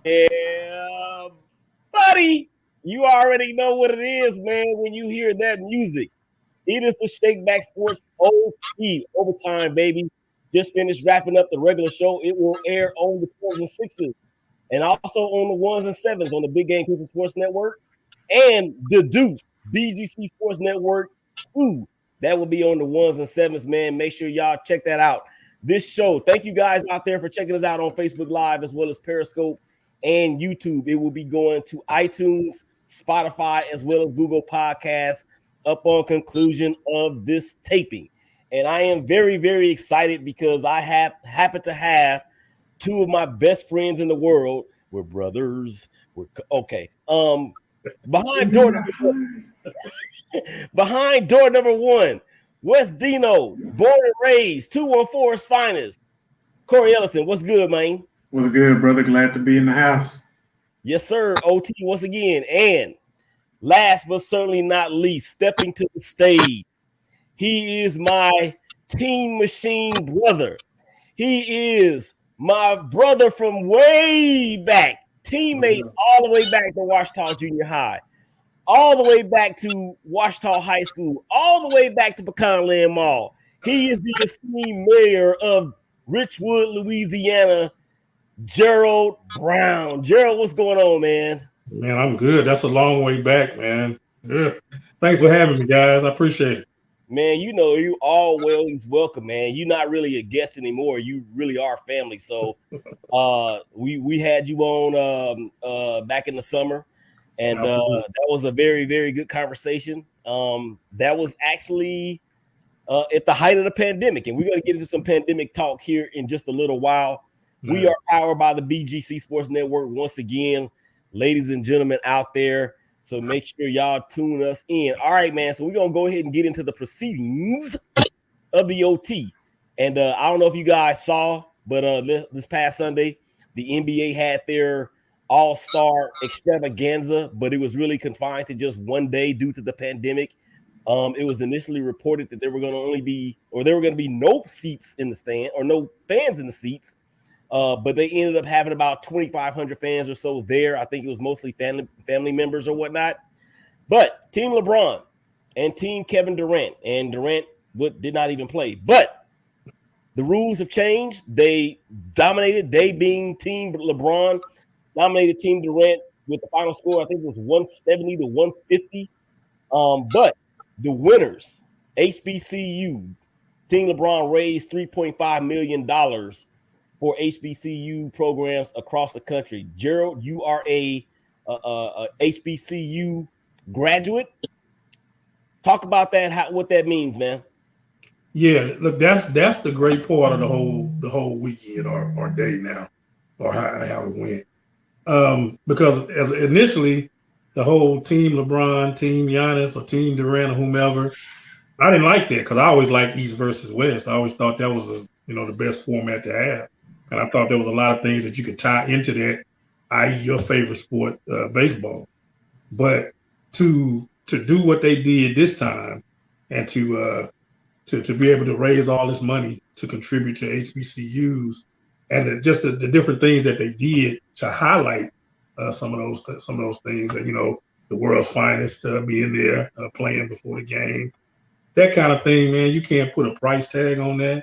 Yeah, buddy. You already know what it is, man, when you hear that music. It is the ShakeBack Sports OT overtime, baby. Just finished wrapping up the regular show. It will air on the 12s and 6s and also on the 1s and 7s on the Big Game Christian Sports Network and the Deuce, BGC Sports Network 2. That will be on the 1s and 7s, man. Make sure y'all check that out. This show, thank you guys out there for checking us out on Facebook Live as well as Periscope and YouTube. It will be going to iTunes, Spotify, as well as Google Podcasts upon conclusion of this taping. And I am very, very excited because I happen to have two of my best friends in the world. We're brothers. We're okay. Behind door number one, behind door number one, West Dino, born and raised, 214's finest. Corey Ellison, what's good, man? What's good, brother? Glad to be in the house. Yes, sir. OT once again. And last but certainly not least, stepping to the stage, he is my team machine brother. He is my brother from way back, teammates all the way back to Washita Junior High, all the way back to Washita High School, all the way back to Pecan Land Mall. He is the esteemed mayor of Richwood, Louisiana, Gerald Brown. Gerald, what's going on, man? Man, I'm good. That's a long way back, man. Good. Thanks for having me, guys. I appreciate it. Man, you know you always welcome, man. You're not really a guest anymore. You really are family. So we had you on back in the summer, and that was a very, very good conversation. That was actually at the height of the pandemic, and we're going to get into some pandemic talk here in just a little while. We are powered by the BGC Sports Network once again, ladies and gentlemen out there. So make sure y'all tune us in. All right, man. So we're going to go ahead and get into the proceedings of the OT. And I don't know if you guys saw, but this past Sunday, the NBA had their all-star extravaganza, but it was really confined to just one day due to the pandemic. It was initially reported that there were going to be no seats in the stand or no fans in the seats. But they ended up having about 2,500 fans or so there. I think it was mostly family members or whatnot. But Team LeBron and Team Kevin Durant, and Durant did not even play. But the rules have changed. They dominated. They being Team LeBron dominated Team Durant with the final score. I think it was 170 to 150. But the winners, HBCU, Team LeBron raised $3.5 million for HBCU programs across the country. Gerald, you are a HBCU graduate. Talk about that, what that means, man. Yeah, look, that's the great part of the whole weekend or day now, or how it went. Because as initially the whole Team LeBron, Team Giannis, or Team Durant, or whomever, I didn't like that because I always liked East versus West. I always thought that was the best format to have. And I thought there was a lot of things that you could tie into that, i.e. your favorite sport, baseball. But to do what they did this time and to be able to raise all this money to contribute to HBCUs and just the different things that they did to highlight some of those things that, the world's finest being there playing before the game, that kind of thing, man, you can't put a price tag on that.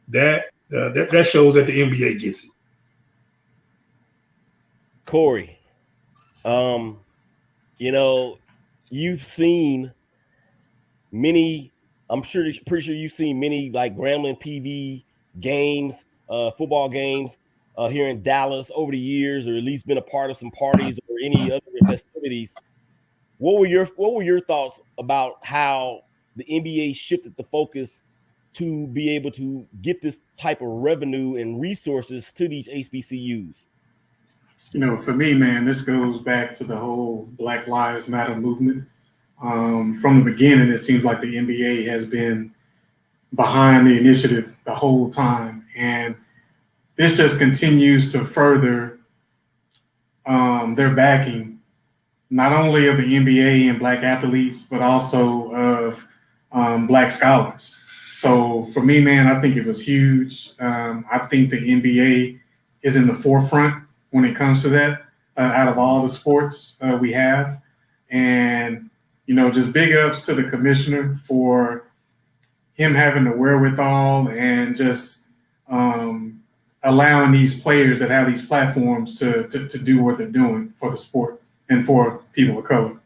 That shows that the NBA gets it. Corey, you've seen many. I'm pretty sure you've seen many like Grambling PV games, football games here in Dallas over the years, or at least been a part of some parties or any other festivities. What were your thoughts about how the NBA shifted the focus to be able to get this type of revenue and resources to these HBCUs? For me, man, this goes back to the whole Black Lives Matter movement. From the beginning, it seems like the NBA has been behind the initiative the whole time. And this just continues to further their backing, not only of the NBA and Black athletes, but also of Black scholars. So for me, man, I think it was huge. I think the NBA is in the forefront when it comes to that. out of all the sports we have. And, just big ups to the commissioner for him having the wherewithal and just allowing these players that have these platforms to do what they're doing for the sport and for people of color.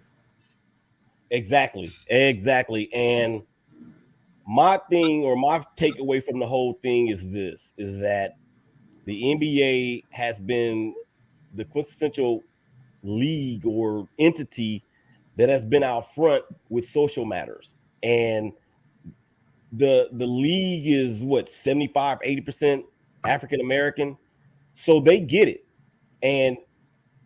Exactly. And my thing, or my takeaway from the whole thing is that the NBA has been the quintessential league or entity that has been out front with social matters. And the league is what, 75, 80% African American. So they get it. And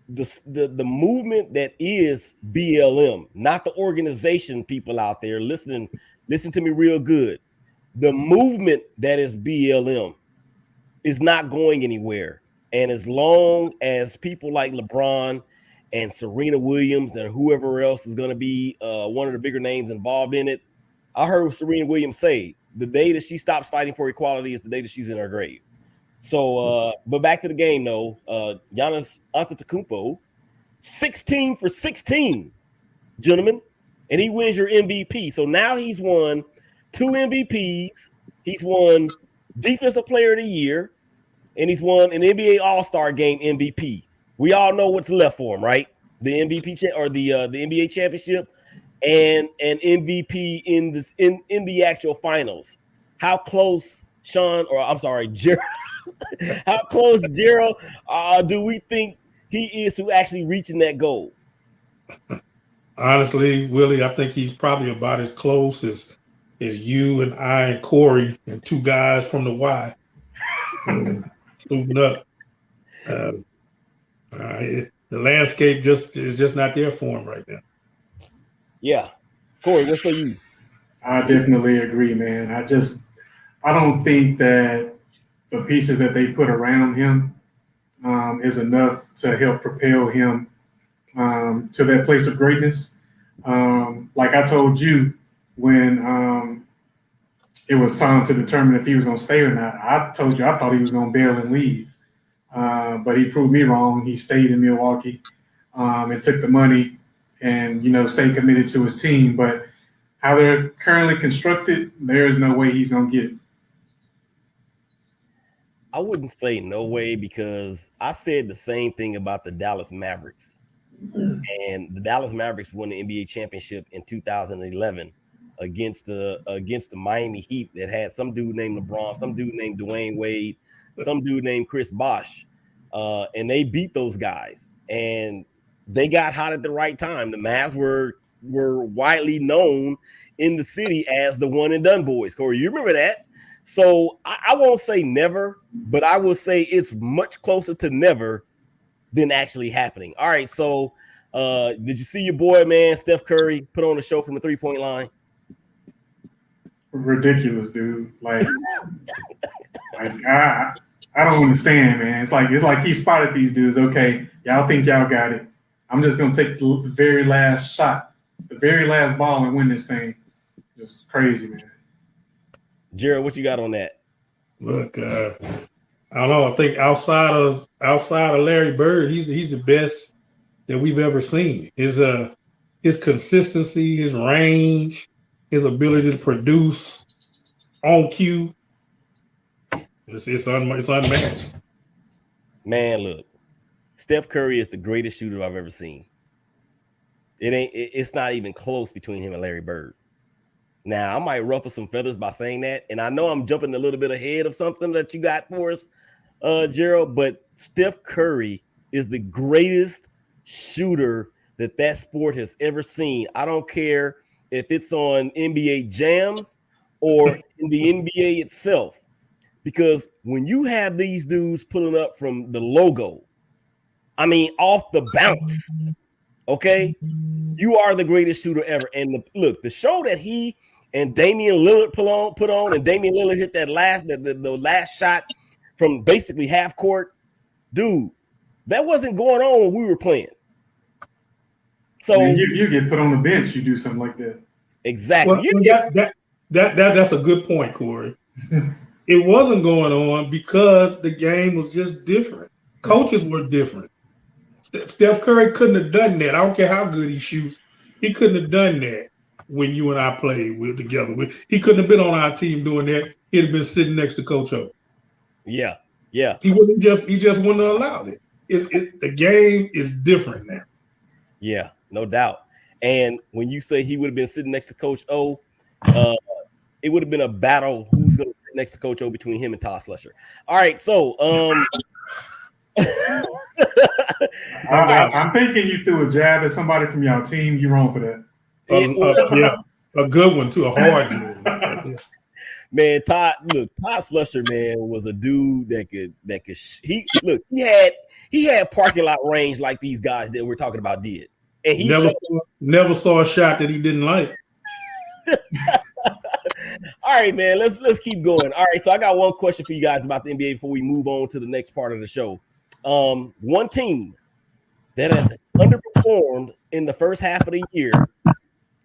the movement that is BLM, not the organization, people out there listen to me real good. The movement that is BLM is not going anywhere. And as long as people like LeBron and Serena Williams and whoever else is going to be one of the bigger names involved in it, I heard Serena Williams say the day that she stops fighting for equality is the day that she's in her grave. So, but back to the game, though. Giannis Antetokounmpo, 16 for 16, gentlemen, and he wins your MVP. So now he's won 2 MVPs. He's won Defensive Player of the Year, and he's won an NBA All-Star Game MVP. We all know what's left for him, right? The MVP or the NBA championship and an MVP in the actual finals. How close, Gerald? How close, Gerald, do we think he is to actually reaching that goal? Honestly, Willie, I think he's probably about as close as you and I and Corey and 2 guys from the Y. Moving up. The landscape is just not there for him right now. Yeah. Corey, what say you? I definitely agree, man. I don't think that the pieces that they put around him is enough to help propel him to that place of greatness. Like I told you when it was time to determine if he was going to stay or not, I told you I thought he was going to bail and leave. But he proved me wrong. He stayed in Milwaukee and took the money and, stayed committed to his team. But how they're currently constructed, there is no way he's going to get it. I wouldn't say no way, because I said the same thing about the Dallas Mavericks. And the Dallas Mavericks won the NBA championship in 2011 against the Miami Heat that had some dude named LeBron, some dude named Dwayne Wade, some dude named Chris Bosh. And they beat those guys. And they got hot at the right time. The Mavs were widely known in the city as the one and done boys. Corey, you remember that? So I won't say never, but I will say it's much closer to never than actually happening. All right, so did you see your boy, man, Steph Curry, put on a show from the 3-point line? Ridiculous, dude. Like I don't understand, man. It's like he spotted these dudes. Okay, y'all think y'all got it. I'm just gonna take the very last shot, the very last ball, and win this thing. Just crazy, man. Jared, what you got on that? Look, I don't know. I think outside of Larry Bird, he's the best that we've ever seen. His consistency, his range, his ability to produce on cue, it's unmatched. Man, look, Steph Curry is the greatest shooter I've ever seen. It's not even close between him and Larry Bird. Now, I might ruffle some feathers by saying that, and I know I'm jumping a little bit ahead of something that you got for us, Gerald, but Steph Curry is the greatest shooter that sport has ever seen. I don't care if it's on NBA Jams or in the NBA itself, because when you have these dudes pulling up from the logo, I mean, off the bounce, okay, you are the greatest shooter ever. And look, the show that he and Damian Lillard put on, and Damian Lillard hit that the last shot from basically half court, dude, that wasn't going on when we were playing. So man, you get put on the bench, you do something like that. Exactly. Well, that's a good point, Corey. It wasn't going on because the game was just different. Coaches were different. Steph Curry couldn't have done that. I don't care how good he shoots. He couldn't have done that when you and I played together. He couldn't have been on our team doing that. He'd have been sitting next to Coach O. Yeah. He just wouldn't have allowed it. The game is different now. Yeah, no doubt. And when you say he would have been sitting next to Coach O, it would have been a battle who's going to sit next to Coach O between him and Todd Slusher. All right, so I'm thinking you threw a jab at somebody from y'all team. You're wrong for that. Yeah, a good one too, a hard one. Man, Todd Slusher, man, was a dude he had parking lot range like these guys that we're talking about did. And he never saw a shot that he didn't like. All right, man, let's keep going. All right, so I got one question for you guys about the NBA before we move on to the next part of the show. One team that has underperformed in the first half of the year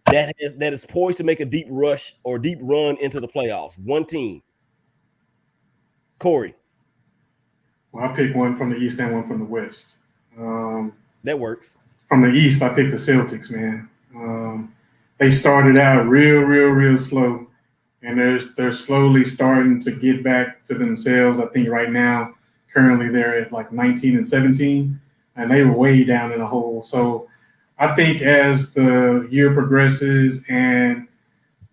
that is poised to make a deep rush or deep run into the playoffs. One team. Corey. Well, I picked one from the East and one from the West. That works. From the East, I picked the Celtics, man. They started out real slow, and they're slowly starting to get back to themselves. I think right now, currently they're at like 19 and 17, and they were way down in the hole. So I think as the year progresses and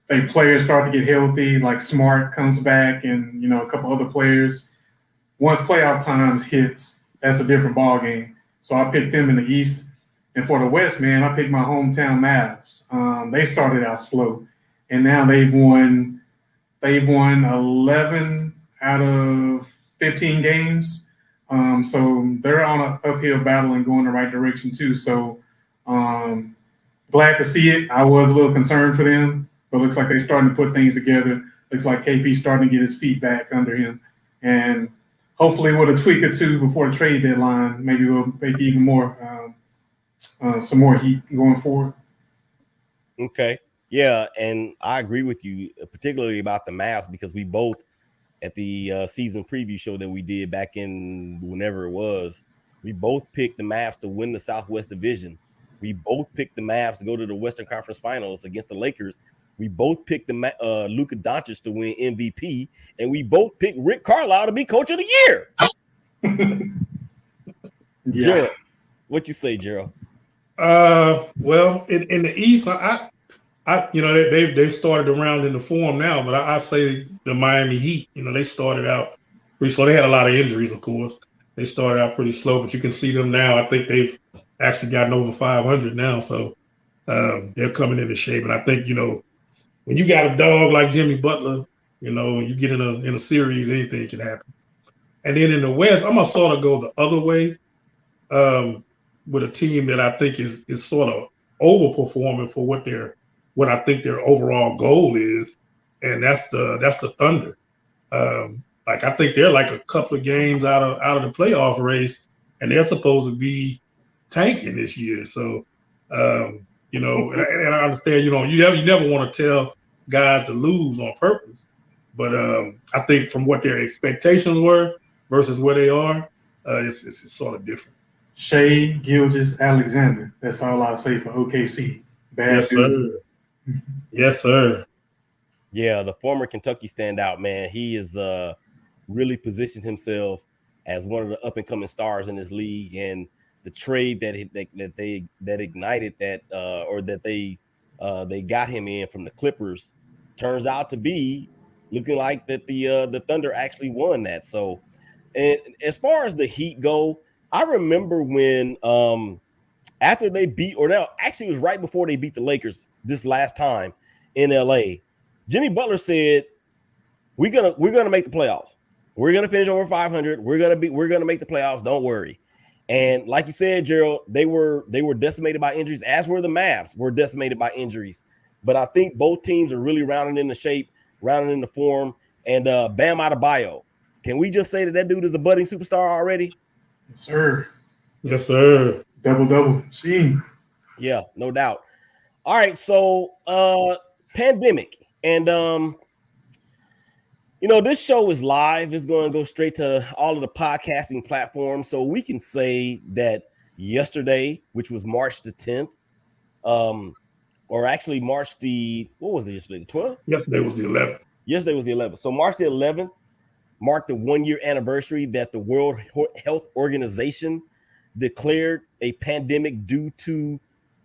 the players start to get healthy, like Smart comes back and, a couple other players, once playoff times hits, that's a different ball game. So I picked them in the East. And for the West, man, I picked my hometown Mavs. They started out slow, and now they've won 11 out of 15 games. So they're on an uphill battle and going the right direction too. So glad to see it. I was a little concerned for them, but looks like they're starting to put things together. Looks like KP's starting to get his feet back under him. And hopefully with a tweak or two before the trade deadline, maybe we'll make even more some more heat going forward. Okay. Yeah, and I agree with you, particularly about the Mavs, because we both, at the season preview show that we did back in whenever it was, we both picked the Mavs to win the Southwest Division. We both picked the Mavs to go to the Western Conference Finals against the Lakers. We both picked the Luka Doncic to win MVP, and we both picked Rick Carlisle to be Coach of the Year. Yeah. Gerald, what you say, Gerald? Well, in the East, they've started around in the form now, but I say the Miami Heat. They started out pretty slow. They had a lot of injuries, of course. They started out pretty slow, but you can see them now. I think they've actually gotten over 500 now, so they're coming into shape. And I think when you got a dog like Jimmy Butler, you get in a series, anything can happen. And then in the West, I'm gonna sort of go the other way. With a team that I think is sort of overperforming for what I think their overall goal is, and that's the Thunder. I think they're like a couple of games out of the playoff race, and they're supposed to be tanking this year. So, and I understand, you never want to tell guys to lose on purpose, but I think from what their expectations were versus where they are, it's sort of different. Shea Gilgeous-Alexander. That's all I'll say for OKC. Yes, sir. Yes, sir. Yeah, the former Kentucky standout, man. He is really positioned himself as one of the up and coming stars in this league. And the trade that ignited that or that they got him in from the Clippers turns out to be looking like that the Thunder actually won that. So, and as far as the Heat go, I remember when after they beat, or no, actually it was right before they beat the Lakers this last time in LA, Jimmy Butler said, we're gonna make the playoffs. We're gonna finish over 500. We're gonna make the playoffs. Don't worry. And like you said, Gerald, they were decimated by injuries, as were the Mavs were decimated by injuries. But I think both teams are really rounding into shape, rounding into form. And Bam Adebayo, can we just say that dude is a budding superstar already? Yes, sir. Yes, sir. Double. See. Yeah, no doubt. All right, so pandemic. And this show is live. It's going to go straight to all of the podcasting platforms. So we can say that, yesterday, which was March the 10th, or actually March what was it yesterday? The 12th? Yesterday was the 11th. Yesterday was the 11th. So March the 11th marked the 1-year anniversary that the World Health Organization declared a pandemic due to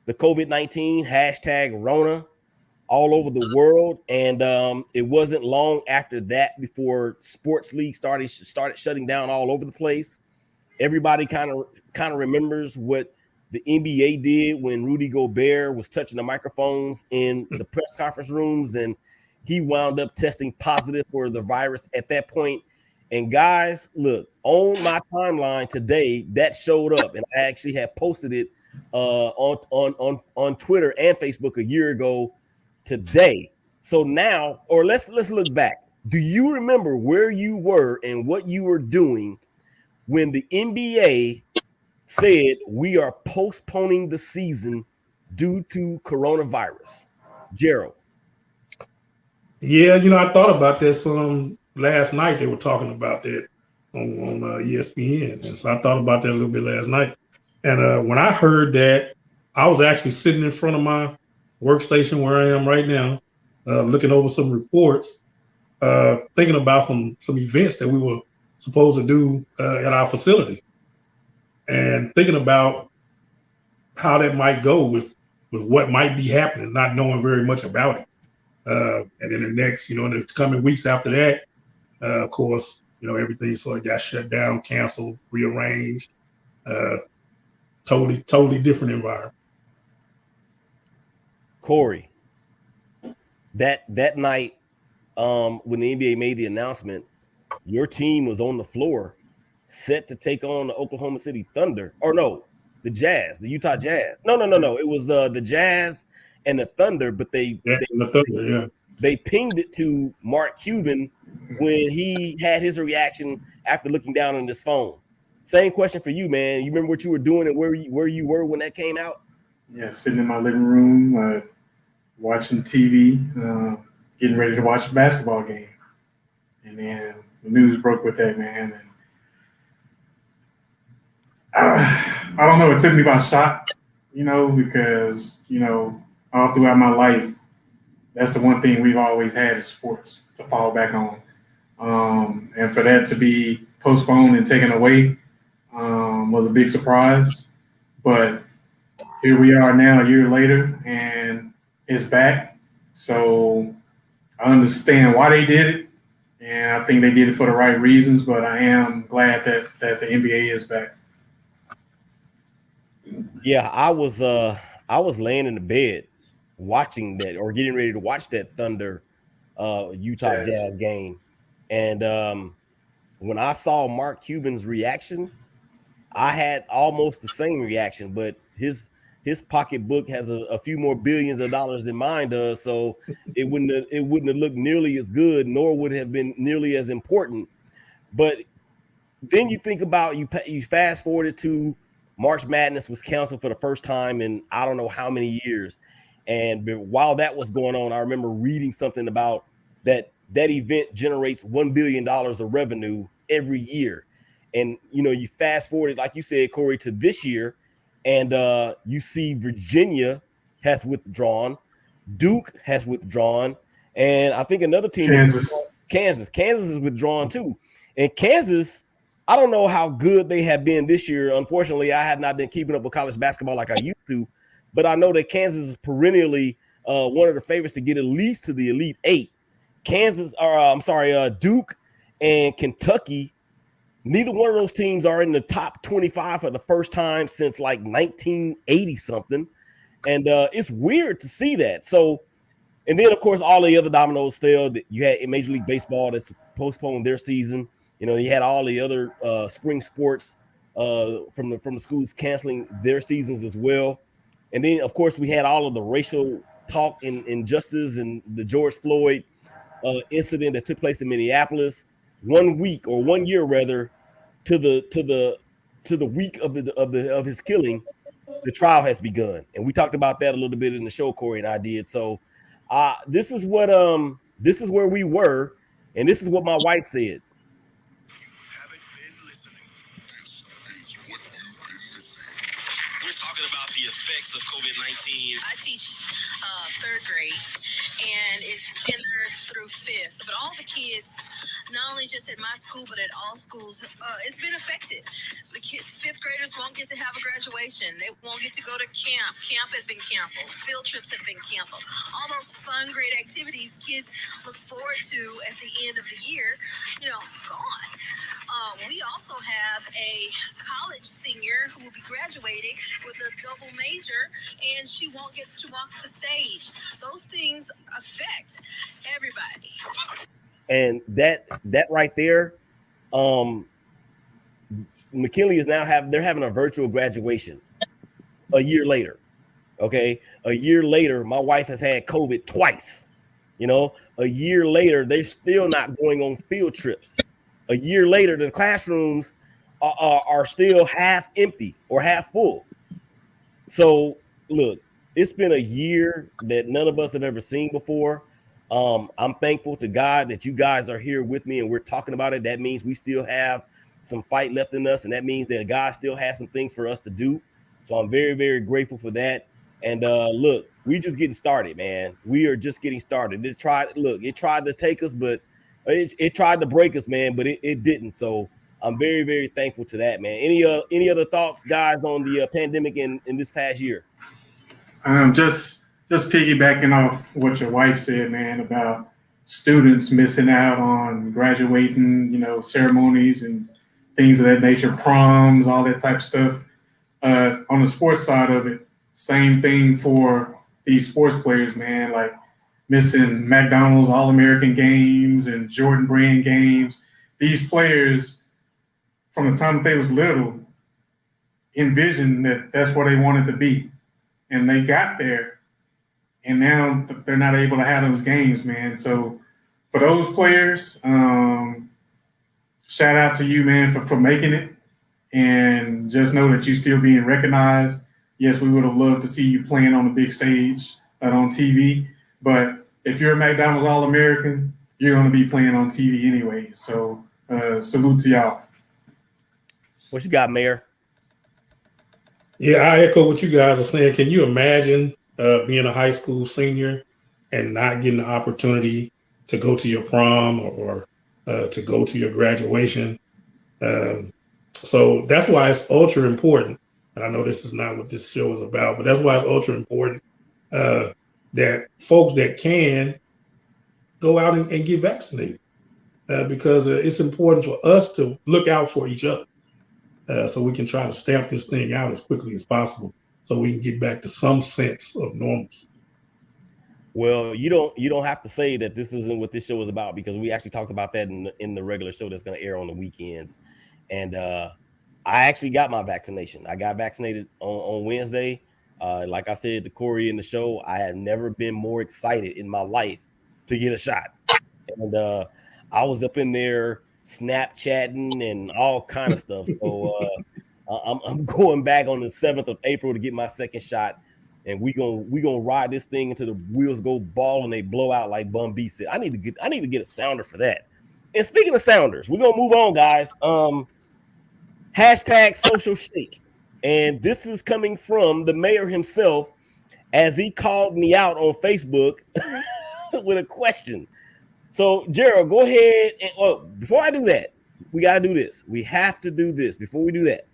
the COVID-19 hashtag Rona all over the world. And it wasn't long after that before sports leagues started shutting down all over the place. Everybody kind of remembers what the NBA did when Rudy Gobert was touching the microphones in the press conference rooms, and he wound up testing positive for the virus at that point. And guys, look, on my timeline today, that showed up, and I actually had posted it on Twitter and Facebook a year ago today. So now, or let's look back. Do you remember where you were and what you were doing when the NBA said we are postponing the season due to coronavirus? Gerald. Yeah, I thought about this last night. They were talking about that on ESPN, and so I thought about that a little bit last night. And when I heard that, I was actually sitting in front of my workstation where I am right now, looking over some reports, thinking about some events that we were supposed to do at our facility, and thinking about how that might go with what might be happening, not knowing very much about it. And in the next, in the coming weeks after that, of course, everything sort of got shut down, canceled, rearranged. Totally different environment. Corey, that night, when the NBA made the announcement, your team was on the floor, set to take on the Oklahoma City Thunder, or no, the Jazz, the Utah Jazz. No. It was the Jazz and the Thunder, but they pinged it to Mark Cuban when he had his reaction after looking down on his phone. Same question for you, man. You remember what you were doing and where you were when that came out? Yeah, sitting in my living room, watching TV, getting ready to watch a basketball game. And then the news broke with that, man. And I don't know, it took me by shock, because, all throughout my life, that's the one thing we've always had is sports to fall back on. And for that to be postponed and taken away was a big surprise. But here we are now, a year later, and it's back. So I understand why they did it, and I think they did it for the right reasons. But I am glad that the NBA is back. Yeah, I was laying in the bed watching that, or getting ready to watch that Thunder Utah Jazz game, and when I saw Mark Cuban's reaction, I had almost the same reaction, but his pocketbook has a few more billions of dollars than mine does, so it wouldn't have looked nearly as good, nor would it have been nearly as important. But then you think about you fast forwarded to March Madness was canceled for the first time in I don't know how many years, and while that was going on, I remember reading something about that event generates $1 billion of revenue every year. And you fast forwarded, like you said, Corey, to this year, and you see Virginia has withdrawn, Duke has withdrawn, and I think another team, Kansas is withdrawn too. And Kansas, I don't know how good they have been this year. Unfortunately, I have not been keeping up with college basketball like I used to, but I know that Kansas is perennially one of the favorites to get at least to the Elite Eight. Duke and Kentucky, neither one of those teams are in the top 25 for the first time since like 1980 something. And it's weird to see that. So, and then of course, all the other dominoes fell. You had Major League Baseball that's postponed their season. You had all the other spring sports from the schools canceling their seasons as well. And then of course, we had all of the racial talk and injustice and the George Floyd incident that took place in Minneapolis 1 year rather to the week of his killing. The trial has begun, and we talked about that a little bit in the show, Corey and I did. So this is where we were, and this is what my wife said. talking about the effects of COVID-19. I teach third grade, and it's kinder through fifth. But all the kids, not only just at my school, but at all schools, it's been affected. The fifth graders won't get to have a graduation. They won't get to go to camp. Camp has been canceled. Field trips have been canceled. All those fun, great activities kids look forward to at the end of the year, gone. We also have a college senior who will be graduating with a double major, and she won't get to walk the stage. Those things affect everybody. And that right there, McKinley is they're having a virtual graduation a year later. Okay, a year later, my wife has had COVID twice. A year later, they're still not going on field trips. A year later, the classrooms are still half empty or half full. So, look, it's been a year that none of us have ever seen before. I'm thankful to God that you guys are here with me and we're talking about it. That means we still have some fight left in us, and that means that God still has some things for us to do. So I'm very, very grateful for that. And look, we're just getting started, man. We are just getting started. It tried to take us, but it tried to break us, man, but it didn't. So I'm very, very thankful to that, man. Any other thoughts, guys, on the pandemic in this past year? Just piggybacking off what your wife said, man, about students missing out on graduating, ceremonies and things of that nature, proms, all that type of stuff. On the sports side of it, same thing for these sports players, man, like missing McDonald's All-American games and Jordan Brand games. These players, from the time that they was little, envisioned that that's where they wanted to be. And they got there, and now they're not able to have those games, man. So for those players, shout out to you, man, for making it. And just know that you're still being recognized. Yes, we would have loved to see you playing on the big stage and on TV. But if you're a McDonald's All-American, you're going to be playing on TV anyway. So salute to y'all. What you got, Mayor? Yeah, I echo what you guys are saying. Can you imagine being a high school senior and not getting the opportunity to go to your prom or to go to your graduation? So that's why it's ultra important. And I know this is not what this show is about, but that's why it's ultra important that folks that can go out and get vaccinated because it's important for us to look out for each other. So we can try to stamp this thing out as quickly as possible so we can get back to some sense of normalcy. Well, you don't have to say that this isn't what this show is about, because we actually talked about that in the regular show that's going to air on the weekends. And I actually got my vaccination. I got vaccinated on Wednesday. Like I said to Corey in the show, I had never been more excited in my life to get a shot. And I was up in there Snapchatting and all kind of stuff. So I'm going back on the 7th of April to get my second shot, and we gonna ride this thing until the wheels go ball and they blow out like Bun B said. I need to get a sounder for that. And speaking of sounders, we're gonna move on, guys. Hashtag social shake, and this is coming from the mayor himself, as he called me out on Facebook with a question. So, Gerald, go ahead. And before I do that, we got to do this. We have to do this before we do that.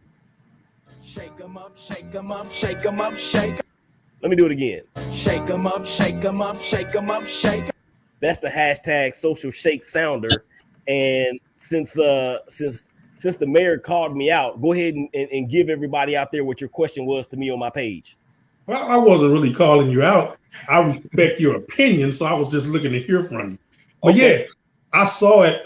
Shake 'em up, shake 'em up, shake 'em up, shake. Let me do it again. Shake 'em up, shake 'em up, shake 'em up, shake. That's the hashtag social shake sounder. And since the mayor called me out, go ahead and give everybody out there what your question was to me on my page. Well, I wasn't really calling you out. I respect your opinion, so I was just looking to hear from you. But okay. Yeah, I saw it.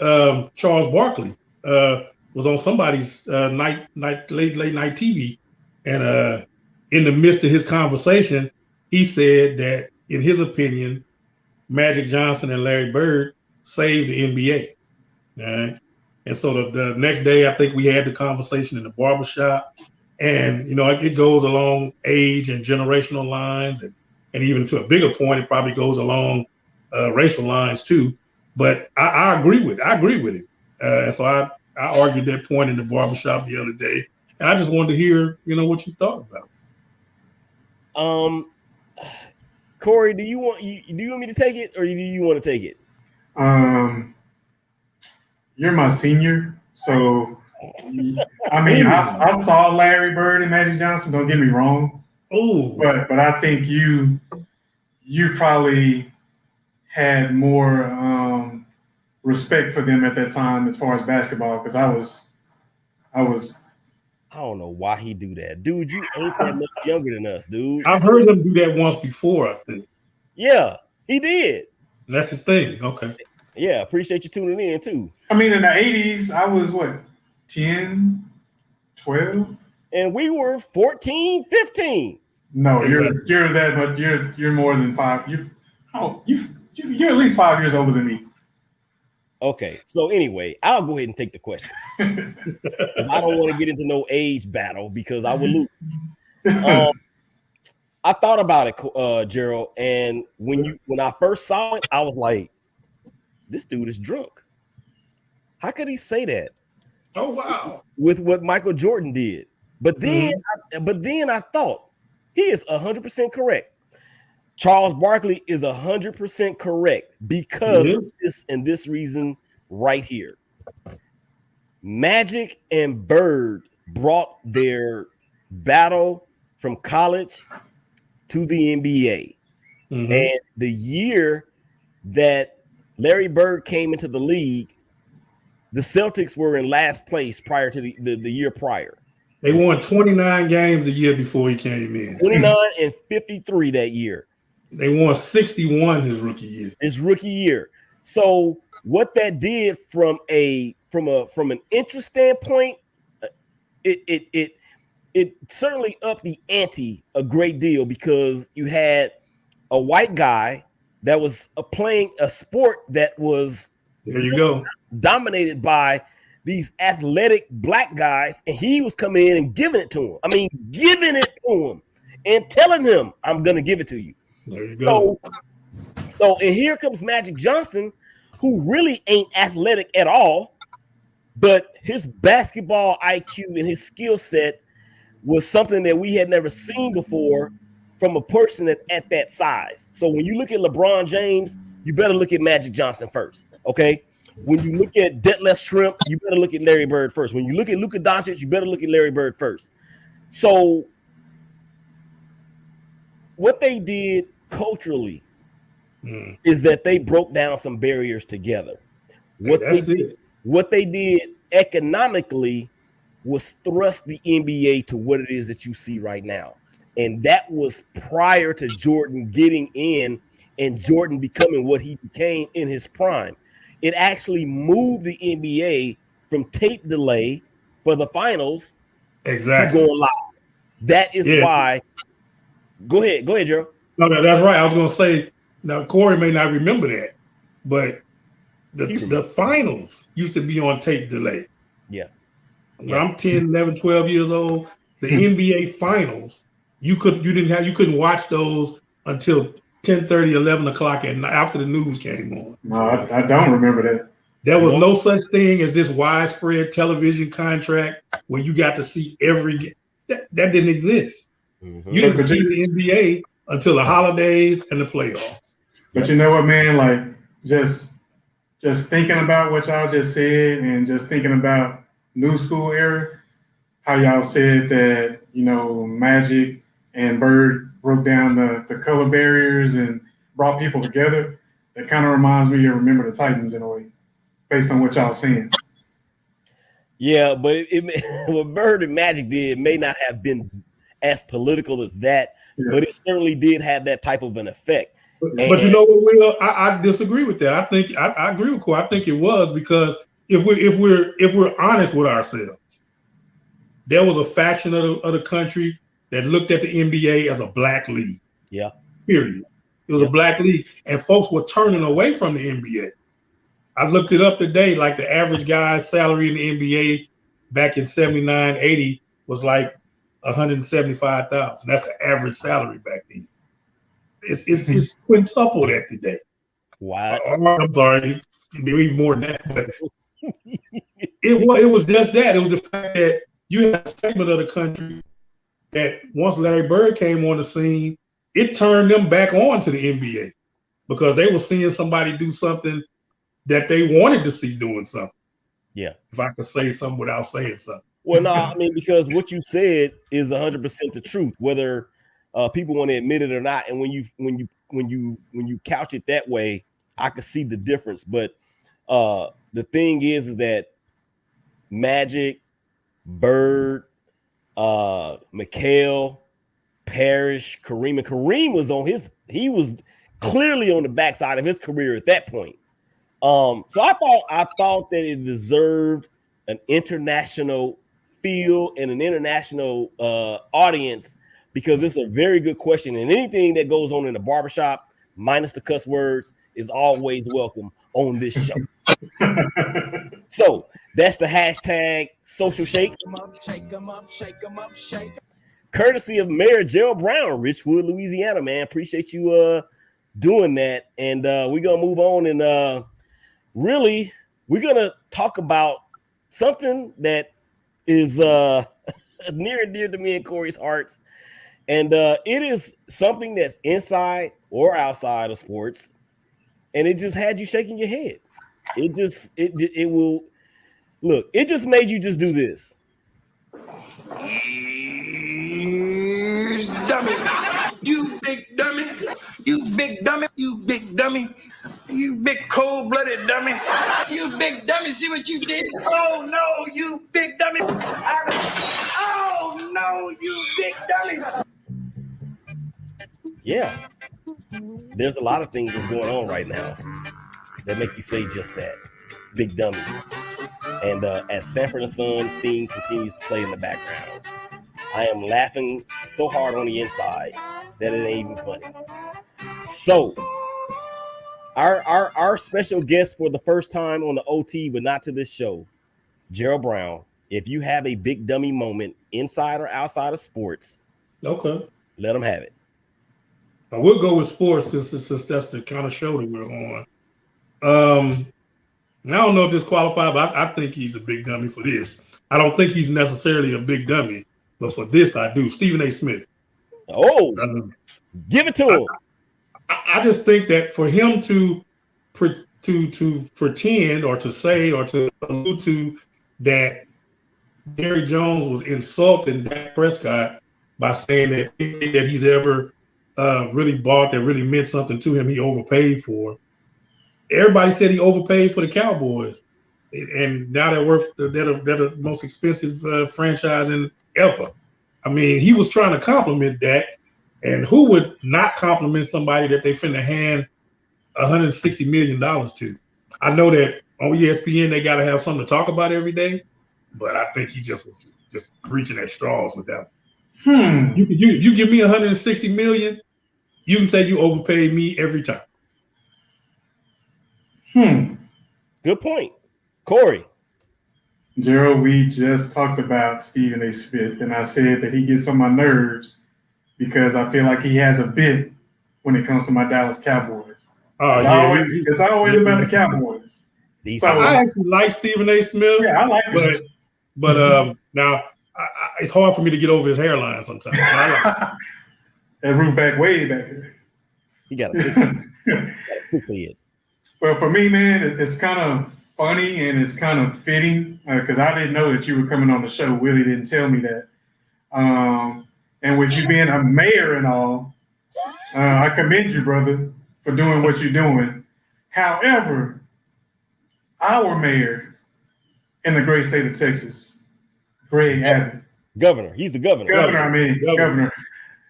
Charles Barkley was on somebody's late night TV, and in the midst of his conversation, he said that in his opinion, Magic Johnson and Larry Bird saved the NBA. Right? And so the next day, I think we had the conversation in the barbershop, and it goes along age and generational lines, and even to a bigger point, it probably goes along racial lines too. But I agree with it. So I argued that point in the barbershop the other day. And I just wanted to hear, what you thought about it. Corey, do you want me to take it, or do you want to take it? You're my senior, so I mean, I saw Larry Bird and Magic Johnson. Don't get me wrong. Oh, but I think you probably had more respect for them at that time as far as basketball, because I was. I don't know why he do that, dude. You ain't that much younger than us, dude. I've heard him do that once before, I think. Yeah, he did. That's his thing. Okay. Yeah, appreciate you tuning in too. I mean, in the 80s, I was what, 10, 12? And we were 14, 15. No, you're that, but you're more than 5. You're at least 5 years older than me. Okay, so anyway, I'll go ahead and take the question. I don't want to get into no age battle because I will lose. I thought about it, Gerald, and when I first saw it, I was like, "This dude is drunk. How could he say that?" Oh wow! With what Michael Jordan did, but then I thought he is 100% correct. Charles Barkley is 100% correct because of this reason right here. Magic and Bird brought their battle from college to the NBA. And the year that Larry Bird came into the league, the Celtics were in last place prior to the year prior. They won 29 games the year before he came in. 29 and 53 that year. They won 61 his rookie year. So what that did from an interest standpoint, it certainly upped the ante a great deal because you had a white guy that was playing a sport that was dominated by these athletic black guys, and he was coming in and giving it to him. I mean, giving it to him and telling him, "I'm going to give it to you." There you go. So, and here comes Magic Johnson, who really ain't athletic at all, but his basketball IQ and his skill set was something that we had never seen before from a person at that size. So when you look at LeBron James, you better look at Magic Johnson first, okay? When you look at Detlef Shrimp, you better look at Larry Bird first. When you look at Luka Doncic, you better look at Larry Bird first. So what they did culturally is that they broke down some barriers together. What they did economically was thrust the NBA to what it is that you see right now. And that was prior to Jordan getting in and Jordan becoming what he became in his prime. It actually moved the NBA from tape delay for the finals to going live. That is why. Go ahead, Gerald. No, that's right. I was going to say, now Corey may not remember that, but the finals used to be on tape delay. Yeah. When I'm 10, 11, 12 years old, the NBA finals, you couldn't watch those until 10:30, 11 o'clock at night after the news came on. No, I don't remember that. There was no such thing as this widespread television contract where you got to see every game. That didn't exist. You didn't see the NBA until the holidays and the playoffs. But you know what, man? Like just thinking about what y'all just said and just thinking about new school era, how y'all said that, Magic and Bird broke down the color barriers and brought people together. That kind of reminds me of Remember the Titans in a way, based on what y'all saying. Yeah, but what Bird and Magic did may not have been as political as that, but it certainly did have that type of an effect. But you know what, Will? I disagree with that. I think I agree with Corey. I think it was because if we're honest with ourselves, there was a faction of the country that looked at the NBA as a black league. Yeah. Period. It was a black league, and folks were turning away from the NBA. I looked it up today. Like the average guy's salary in the NBA back in 79, 80 was like $175,000. That's the average salary back then. It's quintuple that today. Wow. I'm sorry, even more than that. But it was just that. It was the fact that you had a segment of the country that once Larry Bird came on the scene, it turned them back on to the NBA because they were seeing somebody do something that they wanted to see doing something. Yeah. If I could say something without saying something. Well, no, I mean, because what you said is 100% the truth, whether people want to admit it or not. And when you couch it that way, I could see the difference. But the thing is that Magic, Bird, McHale, Parrish, Kareem, and Kareem was he was clearly on the backside of his career at that point. So I thought that it deserved an international feel and an international audience because it's a very good question. And anything that goes on in the barbershop, minus the cuss words, is always welcome on this show. So that's the hashtag social shake. Shake 'em up, shake 'em up, shake 'em up. Courtesy of Mayor Gerald Brown, Richwood, Louisiana, man. Appreciate you doing that. And we're gonna move on and really we're gonna talk about something that is near and dear to me and Corey's hearts. And it is something that's inside or outside of sports, and it just had you shaking your head. It just made you just do this. Dummy. You big dummy. You big dummy. You big dummy. You big cold-blooded dummy. You big dummy. See what you did? Oh, no, you big dummy. Oh, no, you big dummy. Yeah. There's a lot of things that's going on right now that make you say just that. Big dummy. And as Sanford and Son theme continues to play in the background, I am laughing so hard on the inside that it ain't even funny. So, our special guest for the first time on the OT, but not to this show, Gerald Brown. If you have a big dummy moment inside or outside of sports, Okay, let him have it. I will go with sports since that's the kind of show that we're on. I don't know if this qualifies, but I think he's a big dummy for this. I don't think he's necessarily a big dummy, but for this I do. Stephen A. Smith. Oh, give it to him. I just think that for him to pretend or to say or to allude to that Jerry Jones was insulting Dak Prescott by saying that anything that he's ever really bought that really meant something to him, he overpaid for. Everybody said he overpaid for the Cowboys, and now they're the most expensive franchise in ever. I mean, he was trying to compliment Dak, and who would not compliment somebody that they finna hand $160 million to? I know that on ESPN they got to have something to talk about every day, but I think he just was just reaching at straws with that. You give me $160 million, you can say you overpaid me every time. Good point. Corey. Gerald, we just talked about Stephen A. Smith, and I said that he gets on my nerves because I feel like he has a bit when it comes to my Dallas Cowboys. It's always about the Cowboys. I actually like Stephen A. Smith. Yeah, I like him. But now it's hard for me to get over his hairline sometimes. That roof back way back there. He got a six head. Well, for me, man, it's kind of funny and it's kind of fitting because I didn't know that you were coming on the show. Willie didn't tell me that. And with you being a mayor and all, I commend you, brother, for doing what you're doing. However, our mayor in the great state of Texas, Greg Abbott. Governor. He's the governor. Governor.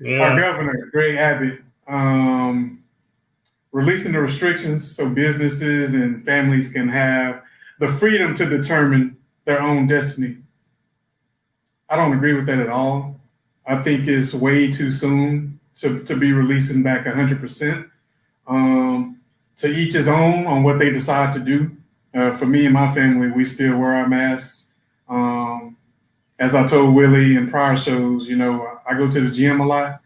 Yeah. Our governor, Greg Abbott, releasing the restrictions so businesses and families can have the freedom to determine their own destiny. I don't agree with that at all. I think it's way too soon to be releasing back 100%. To each his own on what they decide to do. For me and my family, we still wear our masks. As I told Willie in prior shows, I go to the gym a lot,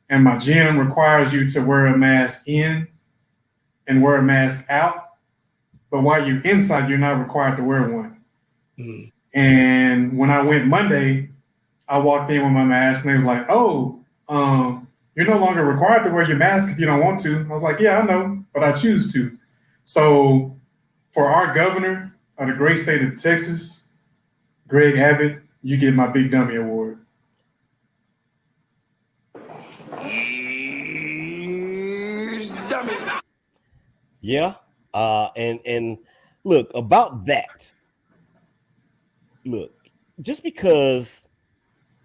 and my gym requires you to wear a mask in and wear a mask out. But while you're inside, you're not required to wear one. And when I went Monday, I walked in with my mask, and they was like, "Oh, you're no longer required to wear your mask if you don't want to." I was like, "Yeah, I know, but I choose to." So, for our governor of the great state of Texas, Greg Abbott, you get my Big Dummy Award. Dummy. Yeah. And look about that. Look, just because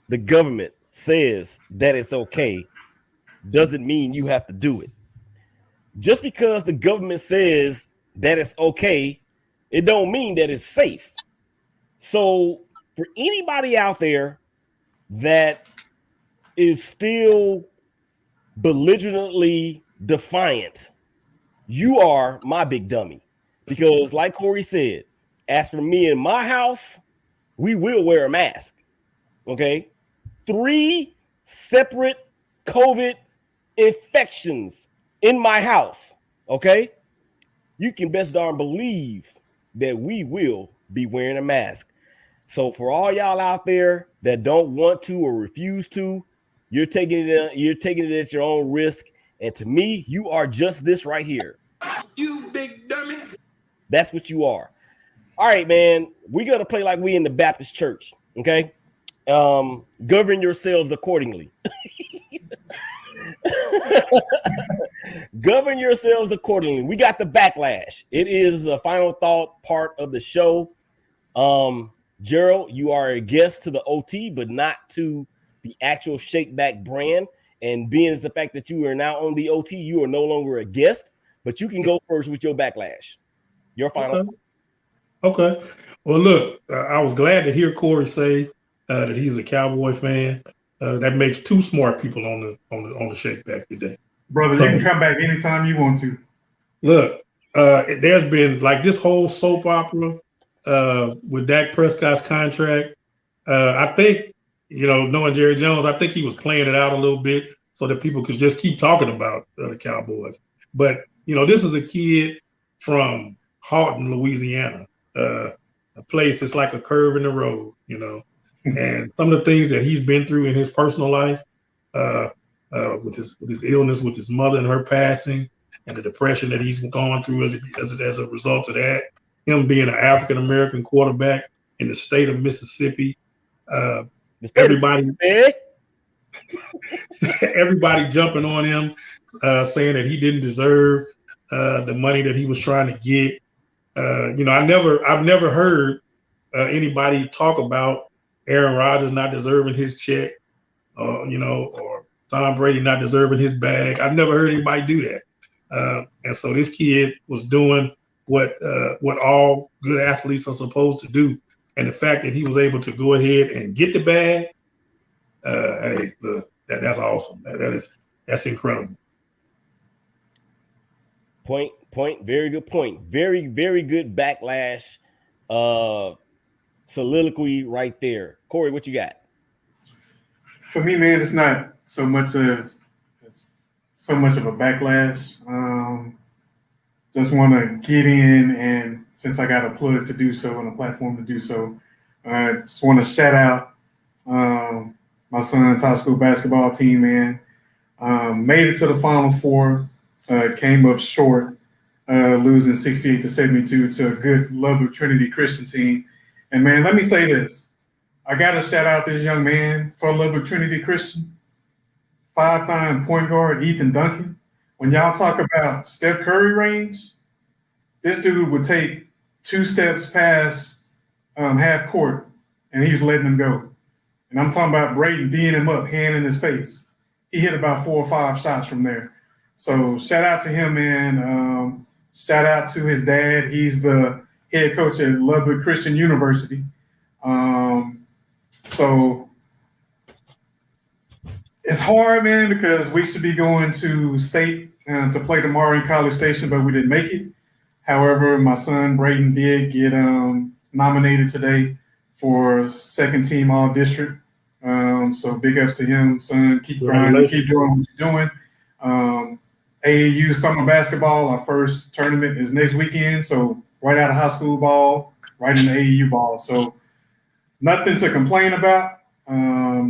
the government says that it's okay doesn't mean you have to do it. Just because the government says that it's okay, it don't mean that it's safe. So for anybody out there that is still belligerently defiant, you are my big dummy. Because like Corey said, as for me and my house, we will wear a mask. Okay. 3 separate COVID infections in my house. Okay. You can best darn believe that we will be wearing a mask. So for all y'all out there that don't want to or refuse to, you're taking it at your own risk. And to me, you are just this right here. You big dummy. That's what you are. All right, man. We're gonna play like we in the Baptist church. Okay. Govern yourselves accordingly. Govern yourselves accordingly. We got the backlash. It is a final thought part of the show. Gerald, you are a guest to the OT, but not to the actual ShakeBack brand. And being as the fact that you are now on the OT, you are no longer a guest, but you can go first with your backlash. Your final. Okay. Well, look, I was glad to hear Corey say that he's a Cowboy fan. That makes 2 smart people on the ShakeBack today. Brother, So, you can come back anytime you want to. Look, there's been like this whole soap opera with Dak Prescott's contract. I think, knowing Jerry Jones, I think he was playing it out a little bit so that people could just keep talking about the Cowboys. But, this is a kid from Houghton, Louisiana, a place that's like a curve in the road, and some of the things that he's been through in his personal life, with his illness, with his mother and her passing, and the depression that he's gone through as a result of that, him being an African American quarterback in the state of Mississippi, everybody jumping on him, saying that he didn't deserve the money that he was trying to get. I've never heard anybody talk about Aaron Rodgers not deserving his check, or Tom Brady not deserving his bag. I've never heard anybody do that. And so this kid was doing what all good athletes are supposed to do. And the fact that he was able to go ahead and get the bag, hey, look, that's awesome. That's incredible. Point. Very good point. Very, very good backlash soliloquy right there. Corey, what you got? For me, man, it's not so much of a backlash. Just want to get in, and since I got a plug to do so and a platform to do so, I just want to shout out my son's high school basketball team, man. Made it to the Final Four, came up short, losing 68-72 to a good Lubbock Trinity Christian team. And, man, let me say this. I got to shout out this young man for Lubbock Trinity Christian, 5'9" point guard Ethan Duncan. When y'all talk about Steph Curry range, this dude would take 2 steps past half court, and he's letting him go. And I'm talking about Braden D'ing him up, hand in his face. He hit about 4 or 5 shots from there. So shout out to him, man. Shout out to his dad. He's the head coach at Lubbock Christian University. So it's hard, man, because we should be going to state to play tomorrow in College Station, but we didn't make it. However, my son Braden did get nominated today for second team all district. So big ups to him, son. Keep grinding, keep doing what you're doing. AAU summer basketball, our first tournament is next weekend. So right out of high school ball, right into AAU ball. So nothing to complain about.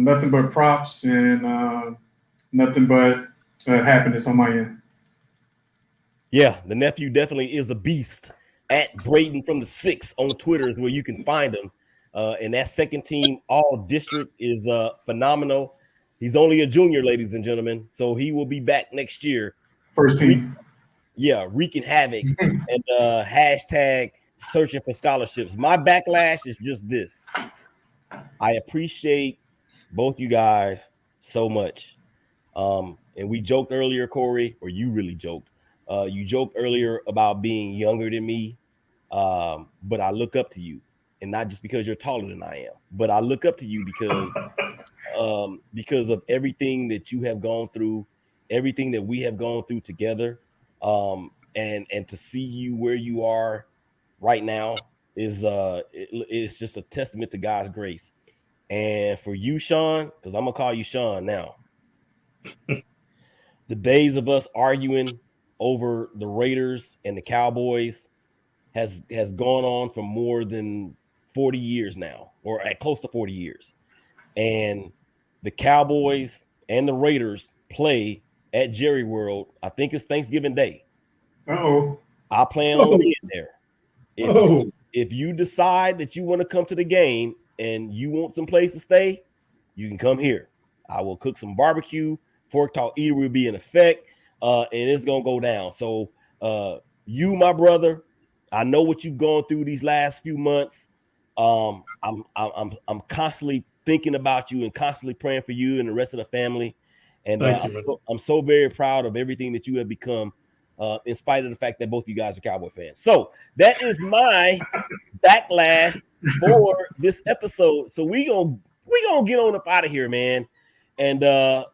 Nothing but props and nothing but happiness on my end. Yeah, the nephew definitely is a beast. At Braden from the 6 on Twitter is where you can find him. And that second team all district is phenomenal. He's only a junior, ladies and gentlemen, so he will be back next year. First team. Wreaking havoc and hashtag searching for scholarships. My backlash is just this. I appreciate both you guys so much. And we joked earlier, Corey, or you really joked. You joked earlier about being younger than me, but I look up to you, and not just because you're taller than I am, but I look up to you because of everything that you have gone through, everything that we have gone through together, and to see you where you are right now it's just a testament to God's grace. And for you, Sean, because I'm gonna call you Sean now. The days of us arguing over the Raiders and the Cowboys has gone on for more than 40 years now, or at close to 40 years. And the Cowboys and the Raiders play at Jerry World. I think it's Thanksgiving Day. Uh-oh. I plan on being there. If you decide that you want to come to the game and you want some place to stay, you can come here. I will cook some barbecue. Fork Talk Eater will be in effect, and it's gonna go down. So, you, my brother, I know what you've gone through these last few months. I'm constantly thinking about you and constantly praying for you and the rest of the family. And I'm so very proud of everything that you have become, in spite of the fact that both you guys are Cowboy fans. So that is my backlash for this episode. So we gonna get on up out of here, man. And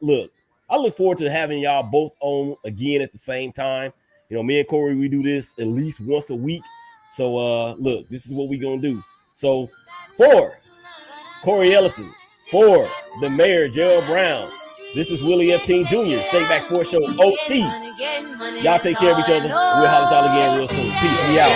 look, I look forward to having y'all both on again at the same time. You know, me and Corey, we do this at least once a week. So look, this is what we gonna do. So for Corey Ellison, for the mayor, Gerald Brown, this is Willie Epteen Jr., ShakeBack Sports Show OT. Y'all take care of each other. We'll holler at y'all again real soon. Peace. We out.